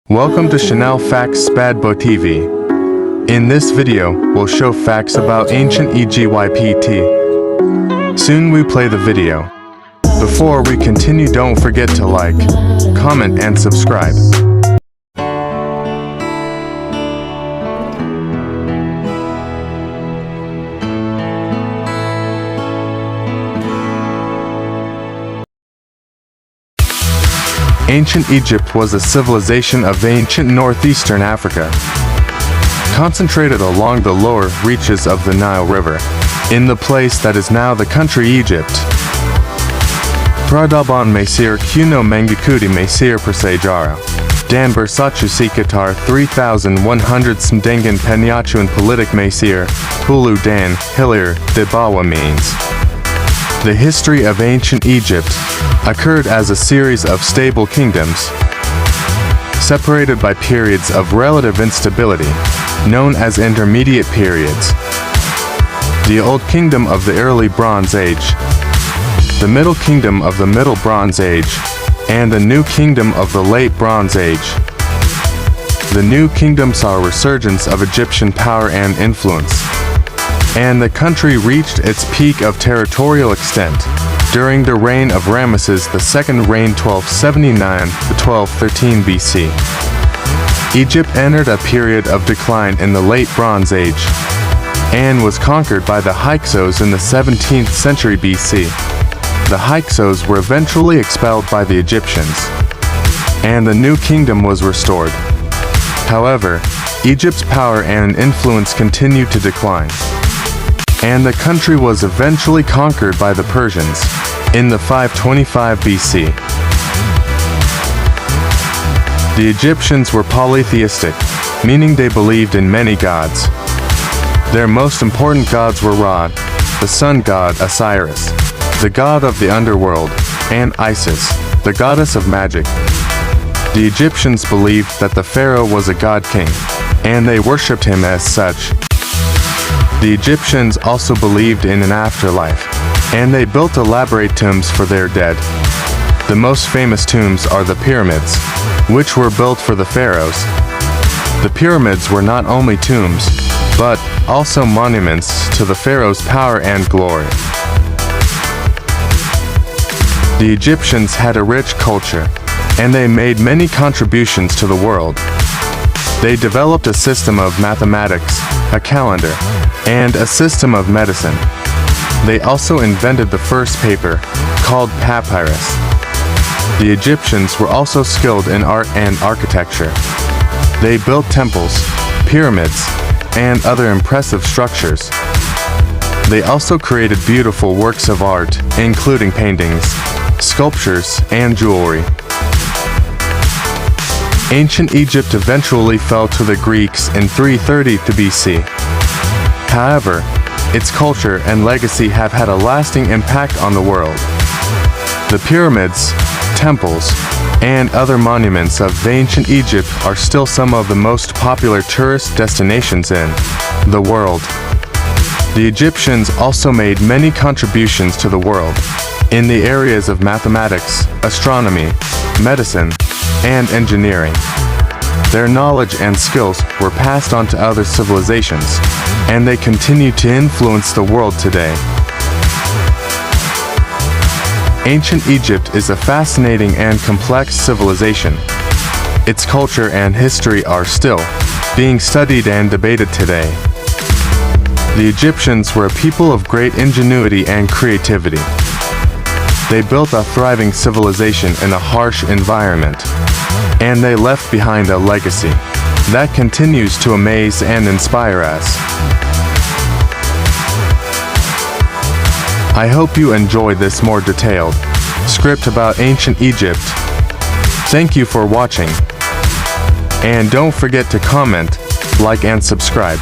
Welcome to Chanel Facts Spadbo TV. In this video, we'll show facts about ancient Egypt. Soon we play the video. Before we continue, don't forget to like, comment and subscribe. Ancient Egypt was a civilization of ancient northeastern Africa, concentrated along the lower reaches of the Nile River, in the place that is now the country Egypt. Pradaban Mesir Kuno Mangikuti Mesir Persejara, Dan Bersachu Sikatar 3100 Smdengan Penyachuan Politic Mesir, Hulu Dan, Hilir, Debawa means. The history of ancient Egypt occurred as a series of stable kingdoms, separated by periods of relative instability, known as intermediate periods. The Old Kingdom of the Early Bronze Age, the Middle Kingdom of the Middle Bronze Age, and the New Kingdom of the Late Bronze Age. The New Kingdom saw a resurgence of Egyptian power and influence, and the country reached its peak of territorial extent during the reign of Ramesses II, reign 1279 to 1213 BC. Egypt entered a period of decline in the Late Bronze Age and was conquered by the Hyksos in the 17th century BC. The Hyksos were eventually expelled by the Egyptians, and the New Kingdom was restored. However, Egypt's power and influence continued to decline, and the country was eventually conquered by the Persians in the 525 BC. The Egyptians were polytheistic, meaning they believed in many gods. Their most important gods were Ra, the sun god Osiris, the god of the underworld, and Isis, the goddess of magic. The Egyptians believed that the pharaoh was a god king, and they worshipped him as such. The Egyptians also believed in an afterlife, and they built elaborate tombs for their dead. The most famous tombs are the pyramids, which were built for the pharaohs. The pyramids were not only tombs, but also monuments to the pharaoh's power and glory. The Egyptians had a rich culture, and they made many contributions to the world. They developed a system of mathematics, a calendar, and a system of medicine. They also invented the first paper, called papyrus. The Egyptians were also skilled in art and architecture. They built temples, pyramids, and other impressive structures. They also created beautiful works of art, including paintings, sculptures, and jewelry. Ancient Egypt eventually fell to the Greeks in 332 BC. However, its culture and legacy have had a lasting impact on the world. The pyramids, temples, and other monuments of ancient Egypt are still some of the most popular tourist destinations in the world. The Egyptians also made many contributions to the world in the areas of mathematics, astronomy, medicine, and engineering. Their knowledge and skills were passed on to other civilizations, and they continue to influence the world today. Ancient Egypt is a fascinating and complex civilization. Its culture and history are still being studied and debated today. The Egyptians were a people of great ingenuity and creativity. They built a thriving civilization in a harsh environment, and they left behind a legacy that continues to amaze and inspire us. I hope you enjoy this more detailed script about ancient Egypt. Thank you for watching, and don't forget to comment, like and subscribe.